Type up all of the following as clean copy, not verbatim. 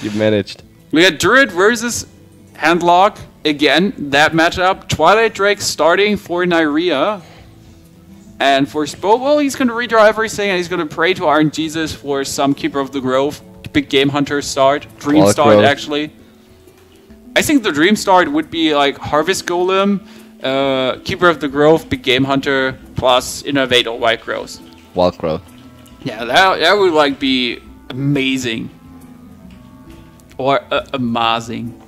You managed. We got Druid versus Handlock. Again, that matchup. Twilight Drake starting for Nyrea. And for Spo, well, he's going to redraw everything and he's going to pray to Iron Jesus for some Keeper of the Grove. Big Game Hunter start. Dream start, actually. I think the Dream start would be like Harvest Golem, Keeper of the Grove, Big Game Hunter, plus Innovate or Wild Growth. Wild Growth. Yeah, that would like be amazing. Or amazing.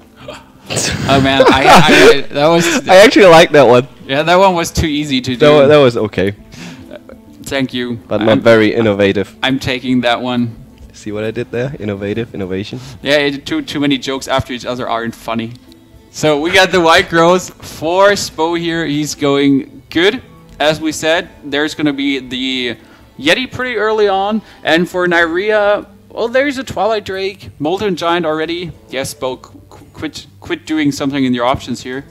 Oh man, that was. I actually like that one. Yeah, that one was too easy to do. That was okay. Thank you. But not very innovative. I'm taking that one. See what I did there? Innovation. Yeah, too many jokes after each other aren't funny. So we got the White Growth for Spo here. He's going good. As we said, there's going to be the Yeti pretty early on. And for Nyrea, well, there's a Twilight Drake. Molten Giant already. Yes, Spo, quit doing something in your options here.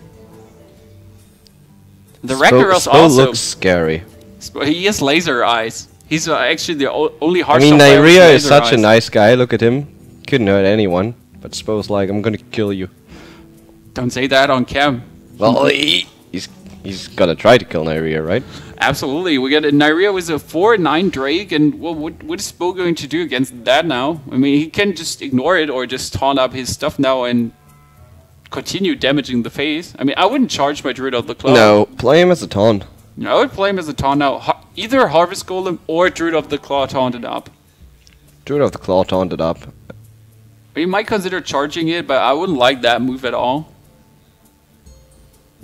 The Ragnarok also looks scary. He has laser eyes. He's actually the only I Hearthstone mean, player with Nyrea is laser such eyes. a nice guy. Look at him. Couldn't hurt anyone. But Spo's like, I'm gonna kill you. Don't say that on cam. Well, he's gonna try to kill Nyrea, right? Absolutely. We got a Nyrea with a 4/9 Drake, and well, what is Spo going to do against that now? I mean, he can just ignore it or just taunt up his stuff now and continue damaging the face. I mean, I wouldn't charge my Druid of the Claw. No, play him as a taunt. I would play him as a taunt now. Either Harvest Golem or Druid of the Claw taunted up. Druid of the Claw taunted up. You might consider charging it, but I wouldn't like that move at all.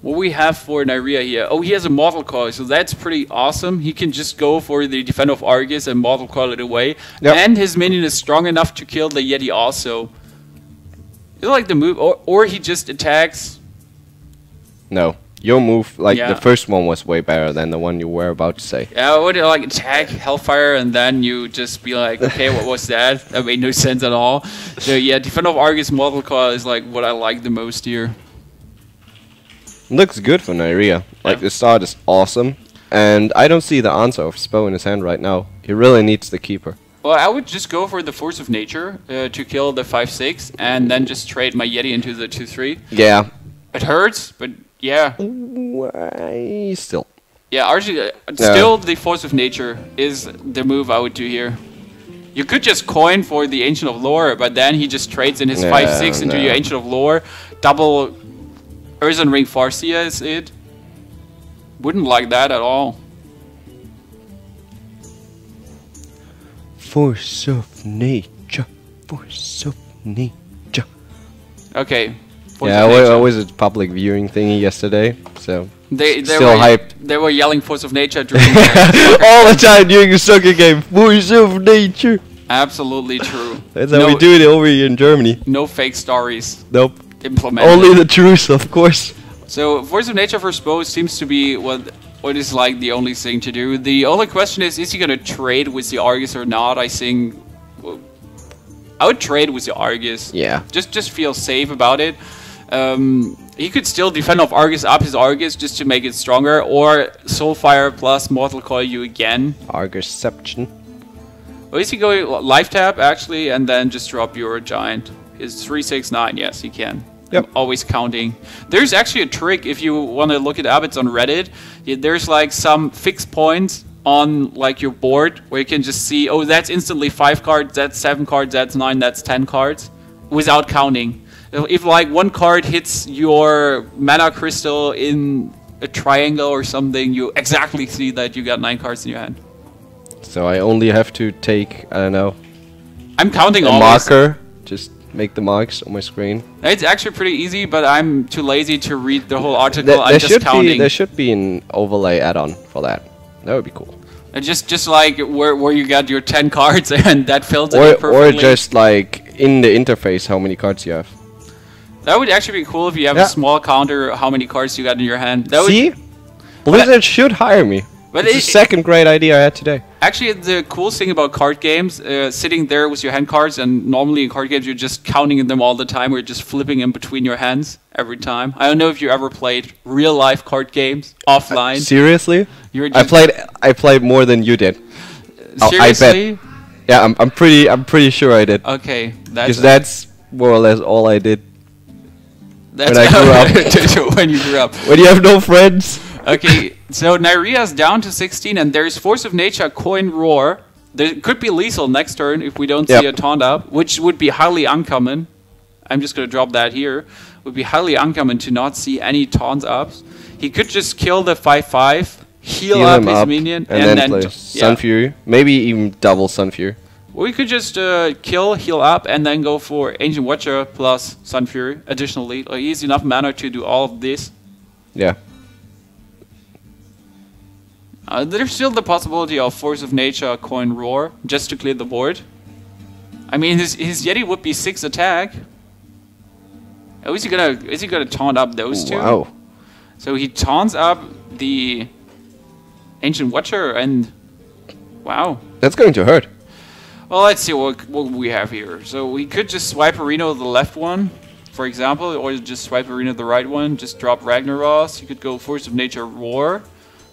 What we have for Nyrea here? Oh, he has a Mortal Coil, so that's pretty awesome. He can just go for the Defender of Argus and Mortal Coil it away. Yep. And his minion is strong enough to kill the Yeti also. You like the move, or he just attacks. No, your move, like the first one was way better than the one you were about to say. Yeah, I would like attack Hellfire and then you just be like, okay, what was that? That made no sense at all. So yeah, Defender of Argus Mortal Coil is like what I like the most here. Looks good for Nyrea. Like the start is awesome, and I don't see the answer of Spo in his hand right now. He really needs the keeper. Well, I would just go for the Force of Nature to kill the 5/6, and then just trade my Yeti into the 2/3. Yeah. It hurts, but yeah. Still. Yeah, actually, still the Force of Nature is the move I would do here. You could just coin for the Ancient of Lore, but then he just trades in his 5/6 into your Ancient of Lore. Double Earthen Ring Farseer is it. Wouldn't like that at all. Force of Nature. Force of Nature. Okay. I was at public viewing thingy yesterday, so they still were hyped. They were yelling Force of Nature during all the time during a soccer game. Force of Nature. Absolutely true. That's how we do it over here in Germany. No fake stories. Nope. Implemented. Only the truth, of course. So Force of Nature for Spo seems to be what is like the only thing to do. The only question is he going to trade with the Argus or not? I think I would trade with the Argus. Yeah. Just feel safe about it. He could still defend off Argus up his Argus just to make it stronger, or Soulfire plus Mortal Coil you again. Argusception. Or is he going life tap actually, and then just drop your Giant? Is 3/6/9? Yes, he can. Yep. I'm always counting. There's actually a trick if you want to look it up. It's on Reddit. There's like some fixed points on like your board where you can just see, oh, that's instantly 5 cards, that's 7 cards, that's 9, that's 10 cards, without counting. If like one card hits your mana crystal in a triangle or something, you exactly see that you got 9 cards in your hand. So I only have to take, I don't know, I'm counting a always. marker. Just make the marks on my screen. It's actually pretty easy, but I'm too lazy to read the whole article. I'm just counting. There should be an overlay add-on for that. That would be cool. And just like where you got your 10 cards and that fills it in Or perfectly. just like in the interface how many cards you have. That would actually be cool if you have a small counter how many cards you got in your hand. That See? Blizzard should hire me. But it's the second great idea I had today. Actually, the cool thing about card games, sitting there with your hand cards, and normally in card games you're just counting them all the time, or just flipping in between your hands every time. I don't know if you ever played real life card games offline. Seriously? I played more than you did. Seriously? I bet. Yeah, I'm pretty sure I did. Okay, because that's more or less all I did That's when I grew up. when you grew up. When you have no friends. Okay, so Neirea's down to 16, and there's Force of Nature, Coin Roar. There could be lethal next turn if we don't see a taunt up, which would be highly uncommon. I'm just going to drop that here. Would be highly uncommon to not see any taunts ups. He could just kill the 5/5, heal up his minion, and then play Sun Fury. Maybe even double Sun Fury. Or we could just kill, heal up, and then go for Ancient Watcher plus Sun Fury additionally. Like, he has enough mana to do all of this. Yeah. There's still the possibility of Force of Nature, Coin Roar, just to clear the board. I mean, his Yeti would be 6 attack. Oh, is he gonna taunt up those two? Wow. So he taunts up the Ancient Watcher, and wow. That's going to hurt. Well, let's see what we have here. So we could just swipe Arena the left one, for example, or just swipe Arena the right one. Just drop Ragnaros. You could go Force of Nature Roar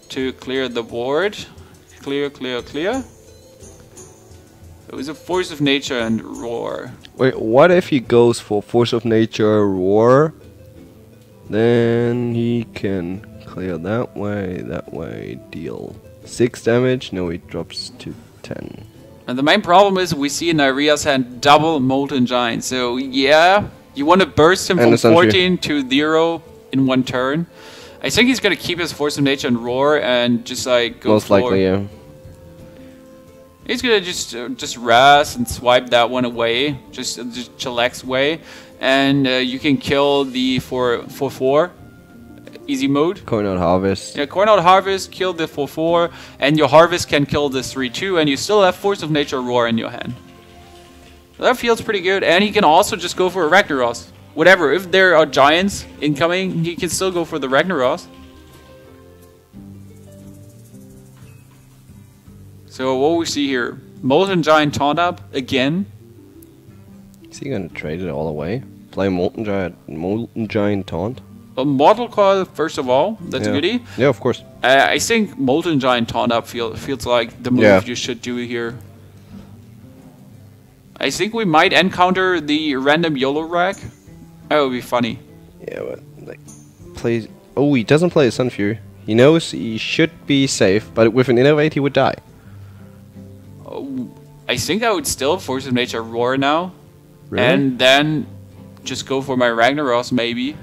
to clear the board. Clear, clear, clear. So it's a Force of Nature and Roar. Wait, what if he goes for Force of Nature Roar? Then he can clear that way, deal 6 damage. No, he drops to 10. And the main problem is we see in Neirea's hand double Molten Giant. So yeah, you want to burst him from 14 to 0 in one turn. I think he's going to keep his Force of Nature and Roar and just like go Most likely, yeah. He's gonna just ras and swipe that one away, just chillax way, and you can kill the 4/4 easy mode. Coin out Harvest. Yeah, Coin out Harvest, kill the 4/4, and your Harvest can kill the 3/2, and you still have Force of Nature Roar in your hand. That feels pretty good, and he can also just go for a Ragnaros. Whatever, if there are giants incoming, he can still go for the Ragnaros. So what we see here, Molten Giant taunt up again. Is he gonna trade it all away? Play Molten Giant taunt? A Mortal Coil first of all, that's a goodie. Yeah, of course. I think Molten Giant taunt up feels like the move you should do here. I think we might encounter the random YOLO rack. That would be funny. Yeah, but like plays. Oh, he doesn't play Sun Fury. He knows he should be safe, but with an Innovate he would die. I think I would still Force of Nature Roar now. Really? And then just go for my Ragnaros maybe.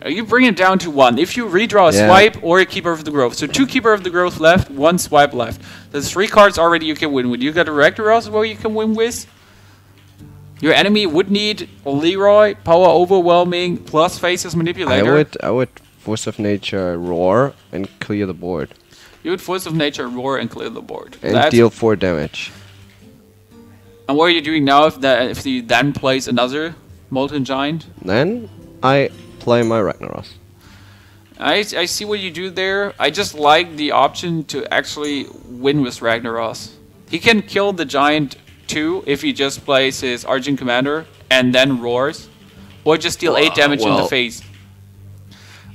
You bring it down to 1. If you redraw a swipe or a Keeper of the Growth. So 2 Keeper of the Growth left, 1 swipe left. There's 3 cards already you can win with. You got a Ragnaros where you can win with. Your enemy would need Leroy, Power Overwhelming, plus Faces Manipulator. I would Force of Nature Roar and clear the board. You would Force of Nature Roar and clear the board. And deal 4 damage. And what are you doing now if he then plays another Molten Giant? Then I play my Ragnaros. I see what you do there. I just like the option to actually win with Ragnaros. He can kill the Giant too if he just plays his Argent Commander and then roars. Or just deal 8 damage in the face.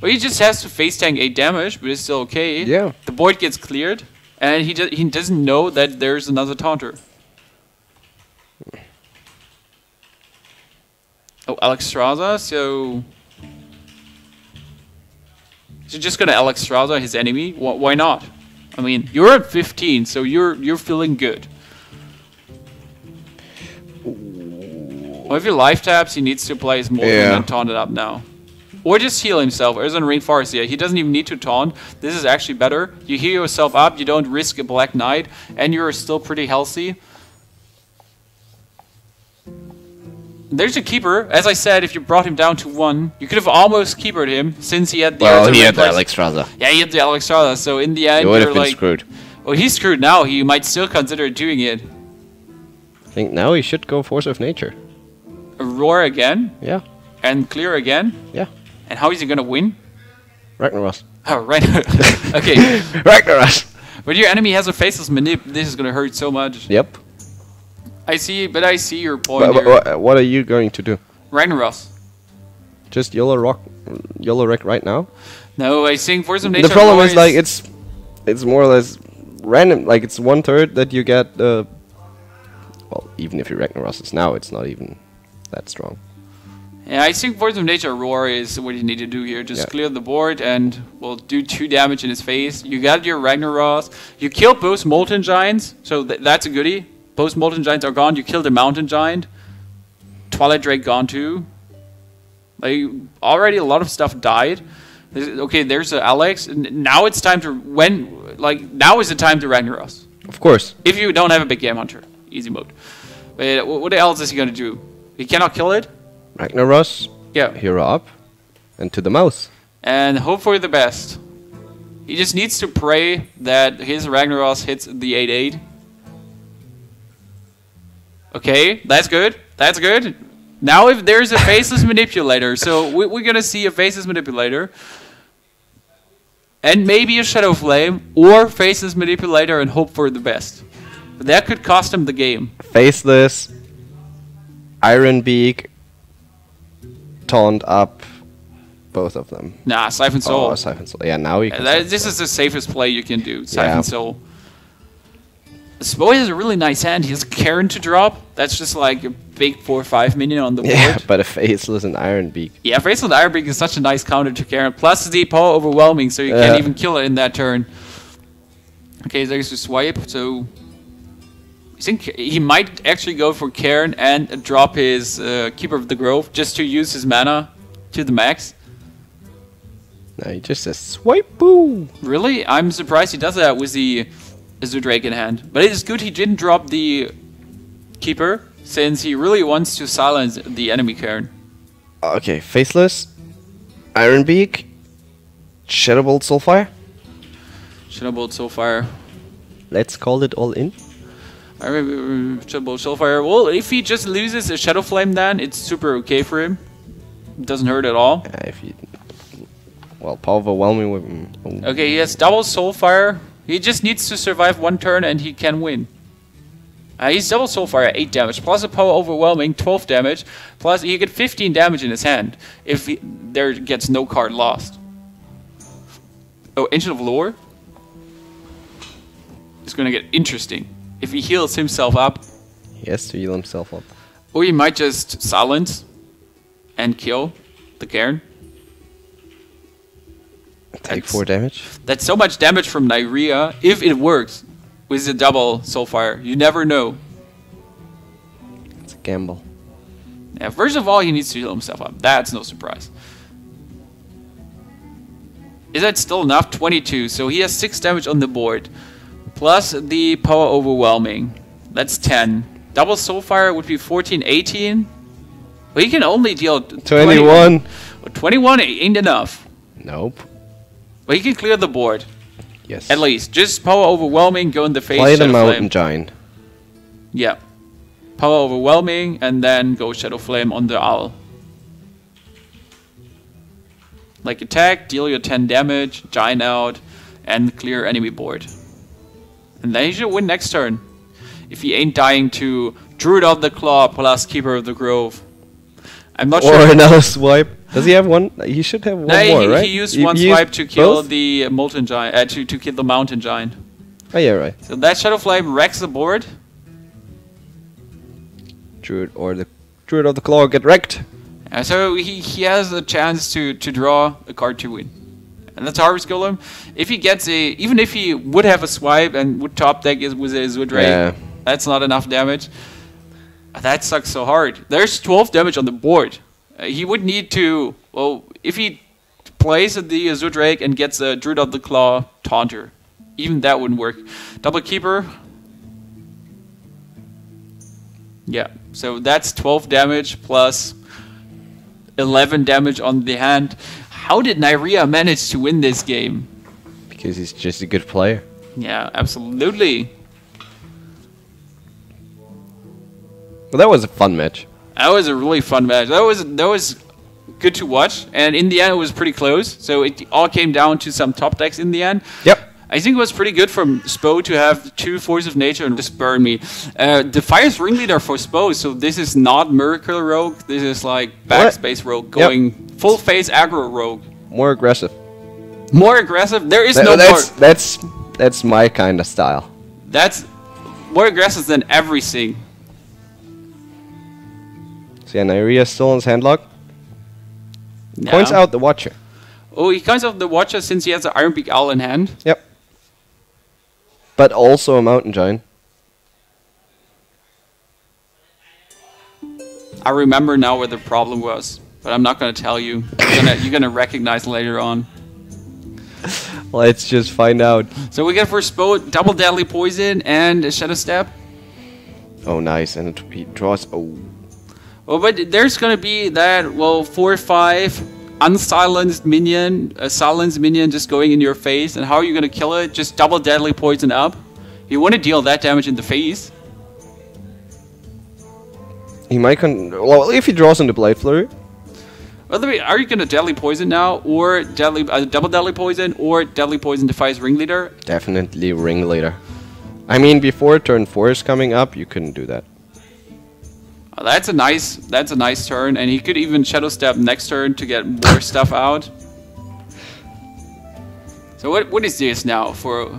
Well, he just has to face tank 8 damage, but it's still okay. Yeah. The board gets cleared, and he doesn't know that there's another taunter. Oh, Alexstrasza, so... Is he just gonna Alexstrasza his enemy? Why not? I mean, you're at 15, so you're feeling good. Well, if he life taps, he needs to play his Molten and taunt it up now. Or just heal himself. There's a Ring Forest here. He doesn't even need to taunt. This is actually better. You heal yourself up, you don't risk a Black Knight, and you're still pretty healthy. There's a Keeper. As I said, if you brought him down to 1, you could have almost keepered him since he had the he had the Alexstrasza. Yeah, he had the Alexstrasza. So in the end, he would have been screwed. Well, he's screwed now. He might still consider doing it. I think now he should go Force of Nature. A Roar again? Yeah. And clear again? Yeah. And how is he gonna win? Ragnaros. Oh, right. Okay. Ragnaros. But your enemy has a faceless manip. This is gonna hurt so much. Yep. I see your point here. What are you going to do? Ragnaros. Just YOLO wreck right now? No, I think Force of Nature. The problem is like it's more or less random. Like it's 1/3 that you get. Well, Well, even if he Ragnarosses now, it's not even that strong. Yeah, I think Force of Nature Roar is what you need to do here. Just clear the board and we'll do 2 damage in his face. You got your Ragnaros. You kill both Molten Giants, so that's a goodie. Both Molten Giants are gone. You killed the Mountain Giant. Twilight Drake gone too. Like, already a lot of stuff died. Okay, there's Alex. Now it's time to now is the time to Ragnaros. Of course. If you don't have a big game hunter, easy mode. But what else is he gonna do? He cannot kill it. Ragnaros. Yeah. Hero up, and to the mouse. And hope for the best. He just needs to pray that his Ragnaros hits the 8/8. Okay, that's good. That's good. Now if there's a Faceless Manipulator, so we're gonna see a Faceless Manipulator. And maybe a Shadow Flame, or Faceless Manipulator and hope for the best. But that could cost him the game. Faceless, Iron Beak, Taunt up, both of them. Nah, Siphon Soul. Oh, Siphon Soul. Yeah, now you can. This is the safest play you can do, Siphon Soul. Spo has a really nice hand. He has Karen to drop. That's just like a big 4/5 minion on the board. Yeah, but a Faceless and Iron Beak. Yeah, Faceless and Iron Beak is such a nice counter to Karen. Plus the power overwhelming, so you can't even kill it in that turn. Okay, there's a swipe. So I think he might actually go for Karen and drop his Keeper of the Grove just to use his mana to the max. No, he just says swipe boo. Really? I'm surprised he does that with the Azure Drake in hand. But it is good he didn't drop the Keeper, since he really wants to silence the enemy Karen. Okay, Faceless, Iron Beak, Shadowbolt Soulfire. Shadowbolt Soulfire. Let's call it all in. Shadowbolt Soulfire. Well, if he just loses a Shadow Flame then, it's super okay for him. It doesn't hurt at all. If you... Well, power overwhelming with him. Okay, he has double Soulfire. He just needs to survive 1 turn and he can win. He's double Soulfire, 8 damage, plus a power overwhelming, 12 damage, plus he get 15 damage in his hand if there gets no card lost. Oh, Ancient of Lore? It's gonna get interesting. If he heals himself up. He has to heal himself up. Or he might just silence and kill the Karen. Take 4 damage. That's so much damage from Nyrea, if it works, with the double Soulfire. You never know. It's a gamble. Yeah, first of all, he needs to heal himself up. That's no surprise. Is that still enough? 22. So he has 6 damage on the board. Plus the power overwhelming. That's 10. Double Soulfire would be 14, 18. But he can only deal 21. 21 ain't enough. Nope. But he can clear the board. Yes. At least. Just power overwhelming, go in the face. Play the Shadow Mountain Flame. Giant. Yeah. Power overwhelming, and then go Shadow Flame on the Owl. Like attack, deal your 10 damage, Giant out, and clear enemy board. And then he should win next turn. If he ain't dying to Druid of the Claw plus Keeper of the Grove. I'm not sure. Or another swipe. Does he have one? He should have one more, right? He used one swipe to kill both? the Molten Giant, to kill the Mountain Giant. Oh yeah, right. So that Shadow Flame wrecks the board. Druid of the Claw get wrecked. So he has a chance to draw a card to win. And that's Harvest Golem. If he gets even if he would have a swipe and would top deck with a Zudrake, that's not enough damage. That sucks so hard. There's 12 damage on the board. He would need to, well, if he plays the Zudrake and gets a Druid of the Claw Taunter, even that wouldn't work. Double Keeper. Yeah, so that's 12 damage plus 11 damage on the hand. How did Nyrea manage to win this game? Because he's just a good player. Yeah, absolutely. Well, that was a fun match. That was a really fun match. That was good to watch, and in the end it was pretty close. So it all came down to some top decks in the end. Yep. I think it was pretty good from Spo to have 2 Force of Nature and just burn me. The Fire's Ringleader for Spo, so this is not Miracle Rogue. This is like Backspace Rogue going full phase aggro Rogue. More aggressive. More aggressive? There is no more. That's my kind of style. That's more aggressive than everything. So yeah, Neirea still in his handlock. Yeah. Points out the Watcher. Oh, he counts out the Watcher since he has the Iron Beak Owl in hand. Yep. But also a Mountain Giant. I remember now where the problem was, but I'm not going to tell you. You're gonna recognize later on. Let's just find out. So we get for Spo double Deadly Poison and a Shadow Step. Oh, nice. And he draws. Oh. Well, but there's going to be that, well, 4 or 5 unsilenced minion, a silenced minion just going in your face. And how are you going to kill it? Just double Deadly Poison up. You want to deal that damage in the face. He might well, if he draws into Blade Flurry. Well, are you going to Deadly Poison now? Or double Deadly Poison? Or Deadly Poison Defies Ringleader? Definitely Ringleader. I mean, before turn 4 is coming up, you couldn't do that. That's a nice turn, and he could even Shadow Step next turn to get more stuff out. So what is this now for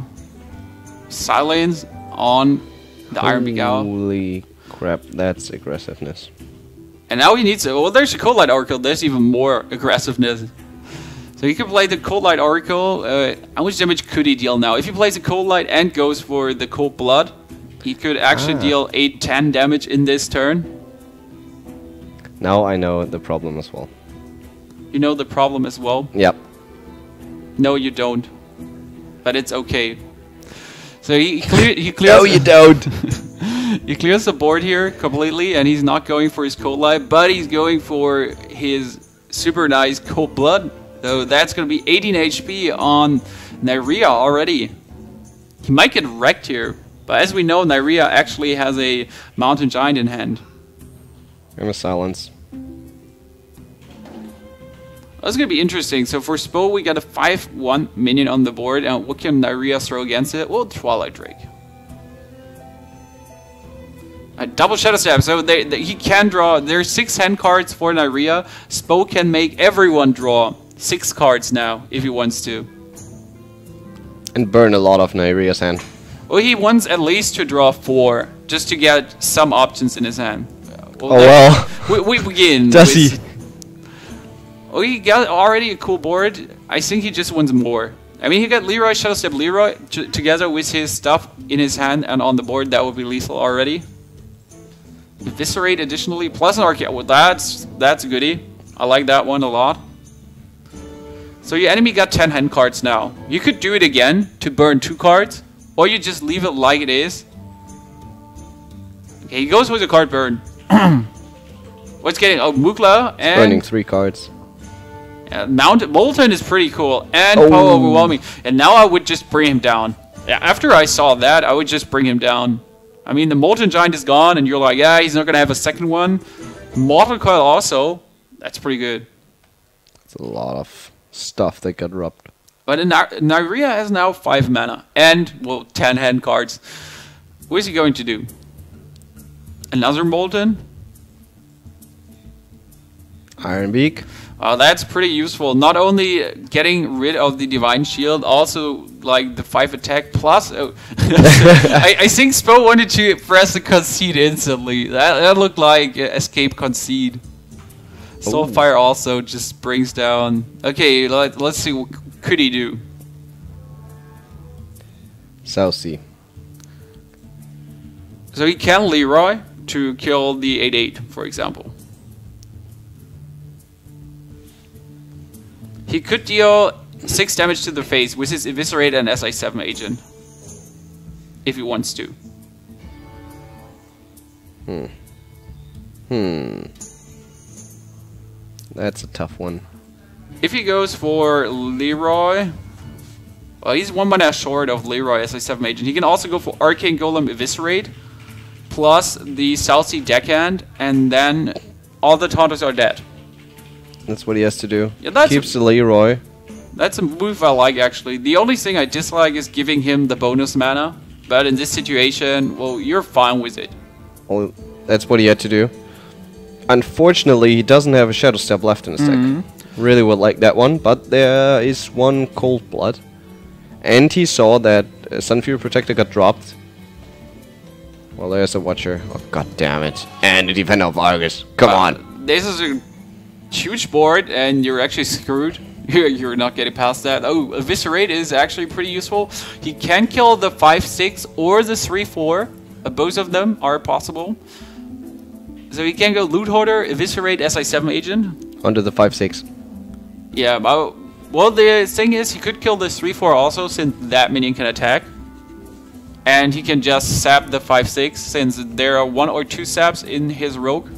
silence on the Iron Beak Owl? Holy crap, that's aggressiveness. And now he needs well, there's a Cold Light Oracle, there's even more aggressiveness. So he could play the Cold Light Oracle. How much damage could he deal now? If he plays a Cold Light and goes for the Cold Blood, he could actually deal 8-10 damage in this turn. Now I know the problem as well. You know the problem as well? Yep. No, you don't. But it's okay. So he clears. No, you don't. He clears the board here completely, and he's not going for his Cold Light, but he's going for his super nice Cold Blood. So that's going to be 18 HP on Neirea already. He might get wrecked here, but as we know, Neirea actually has a Mountain Giant in hand. I'm a silence. That's going to be interesting. So for Spo, we got a 5-1 minion on the board, and what can Neirea throw against it? Well, Twilight Drake. A double Shadow Step, so he can draw. There's 6 hand cards for Neirea. Spo can make everyone draw 6 cards now, if he wants to. And burn a lot of Neirea's hand. Well, he wants at least to draw 4, just to get some options in his hand. Well, oh well. We begin. Does he? Oh, he got already a cool board. I think he just wants more. I mean, he got Leroy, Shadow Step Leroy together with his stuff in his hand and on the board. That would be lethal already. Eviscerate additionally, plus an Archaea. Well, that's a goodie. I like that one a lot. So your enemy got 10 hand cards now. You could do it again to burn 2 cards, or you just leave it like it is. Okay, he goes with a card burn. What's getting? Oh, Mukla and burning 3 cards. Molten is pretty cool and Power Overwhelming. And now I would just bring him down. Yeah, after I saw that, I would just bring him down. I mean, the Molten Giant is gone, and you're like, yeah, he's not gonna have a second one. Mortal Coil also. That's pretty good. It's a lot of stuff that got rubbed. But Neirea has now 5 mana and, well, 10 hand cards. What is he going to do? Another Molten? Iron Beak. That's pretty useful. Not only getting rid of the Divine Shield, also like the 5 attack plus. I think Spo wanted to press the concede instantly. That looked like escape concede. Soulfire also just brings down. Okay, let's see what could he do. Southsea. So he can Leroy to kill the 8/8, for example. He could deal 6 damage to the face with his Eviscerate and SI7 agent. If he wants to. That's a tough one. If he goes for Leroy... Well, he's 1 mana short of Leroy SI7 agent. He can also go for Arcane Golem Eviscerate. Plus the Southsea Deckhand. And then all the Taunters are dead. That's what he has to do. Yeah, keeps the Leroy. That's a move I like, actually. The only thing I dislike is giving him the bonus mana. But in this situation, well, you're fine with it. Well, that's what he had to do. Unfortunately, he doesn't have a Shadow Step left in his deck. Really would like that one, but there is one Cold Blood. And he saw that Sunfury Protector got dropped. Well, there's a Watcher. Oh, god damn it. And the Defender of Argus. Come on. this is a huge board, and you're actually screwed. You're not getting past that. Oh, Eviscerate is actually pretty useful. He can kill the 5-6 or the 3-4. Both of them are possible. So he can go Loot Hoarder, Eviscerate, SI7 Agent. Onto the 5-6. Yeah, well, the thing is, he could kill the 3-4 also, since that minion can attack. And he can just sap the 5-6, since there are 1 or 2 saps in his rogue.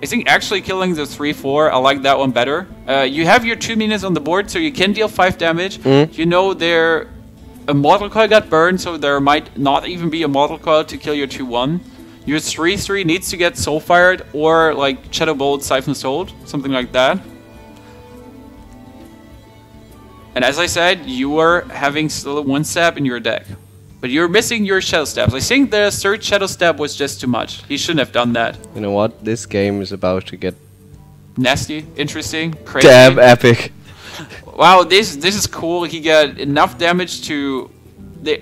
I think actually killing the 3-4, I like that one better. You have your 2 minions on the board, so you can deal 5 damage. You know a Mortal Coil got burned, so there might not even be a Mortal Coil to kill your 2-1. Your 3-3 needs to get Soul Fired, or like Shadow Bolt, Siphon Souled, something like that. And as I said, you are having still 1 stab in your deck. But you're missing your Shadow Stabs. I think the 3rd Shadow Stab was just too much. He shouldn't have done that. You know what? This game is about to get nasty, interesting, crazy. Damn epic. Wow, this is cool. He got enough damage to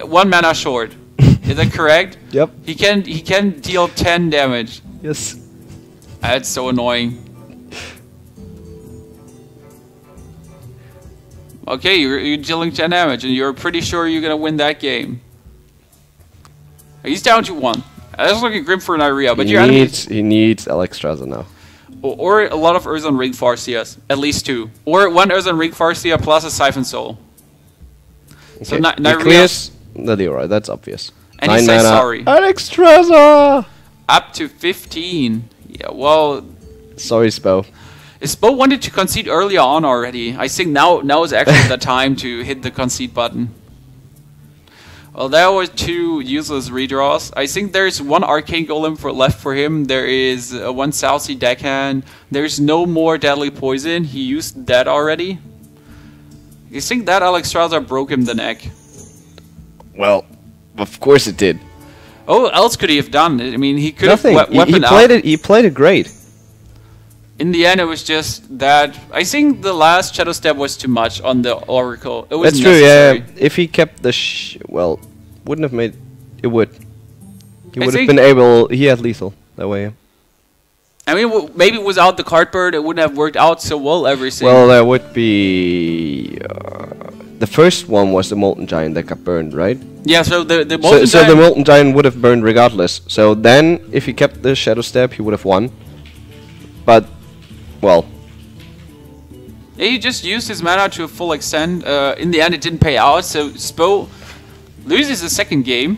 1 mana short. Is that correct? Yep. He can deal 10 damage. Yes. That's so annoying. Okay, you're dealing 10 damage, and you're pretty sure you're gonna win that game. He's down to 1. That's looking grim for Neirea, but he needs Alexstrasza now. Or a lot of Earthen Ring Farseers, at least 2. Or 1 Earthen Ring Farseer plus a Siphon Soul. Okay. So He clears the Leroy, that's obvious. And 9 he says mana. sorry. Alexstrasza! Up to 15. Yeah, well... Sorry, Spo. Spo wanted to concede earlier on already. I think now is actually the time to hit the concede button. Well, there were 2 useless redraws. I think there's 1 Arcane Golem left for him. There is 1 Southsea Deckhand. There's no more Deadly Poison. He used that already. You think that Alexstrasza broke him the neck? Well, of course it did. Oh, what else could he have done? I mean, he could Nothing. have weaponed out. He played it great. In the end, it was just that... I think the last Shadow Step was too much on the Oracle. It was That's true, necessary. yeah. If he kept the well, wouldn't have made... It would. He I would have think- been able... He had lethal that way. I mean, maybe without the card bird, it wouldn't have worked out so well, everything. Well, there would be... the first one was the Molten Giant that got burned, right? yeah, so the So Molten the Giant- Molten Giant would have burned regardless. So then, if he kept the Shadow Step, he would have won. But, well... Yeah, he just used his mana to a full extent. In the end, it didn't pay out, so Spo loses the 2nd game.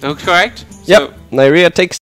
Oh, correct? Yep, So Neirea takes